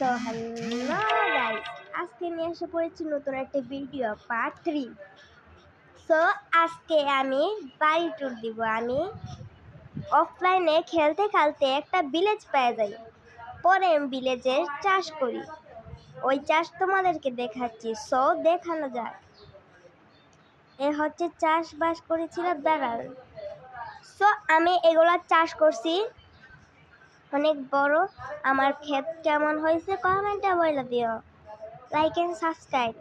So hello guys, আজকে নিয়ে এসে পড়েছি নতুন একটা ভিডিও পার্ট 3। সো আজকে আমি বাড়ি ট্যুর দিব। আমি অফলাইনে খেলতে খেলতে একটা ভিলেজ পেয়ে যাই, পরে আমি ভিলেজে চাষ করি। ওই চাষ তোমাদেরকে দেখাচ্ছি, সো দেখানো যাক। এ হচ্ছে চাষবাস করেছিল দাঁড়াল। সো আমি এগুলা চাষ করছি অনেক বড়। আমার ক্ষেত কেমন হয়েছে কমেন্টে বলে দিও। Like and subscribe.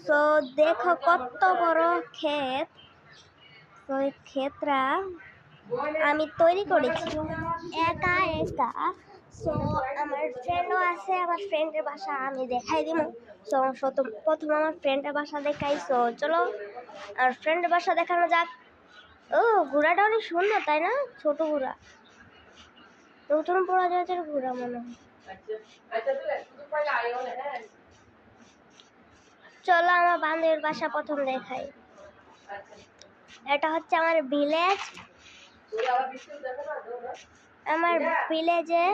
তো দেখো কত বড় ক্ষেত। তো এই ক্ষেতটা আমি তৈরি করেছি একা একা। সো আমার ফ্রেন্ডও আছে, আমার ফ্রেন্ডের বাসা আমি দেখাই দিব। সো প্রথম আমার ফ্রেন্ডের বাসা দেখাই। সো চলো আর ফ্রেন্ডের বাসা দেখানো যাক। ও ঘোড়াটা অনেক সুন্দর, তাই না? ছোট ঘোড়া, নতুন প্রজাতির ঘোড়া মনে হয়। চলো আমার বান্ধবীর বাসা প্রথম দেখাই। এটা হচ্ছে আমার ভিলেজ। আমার ভিলেজে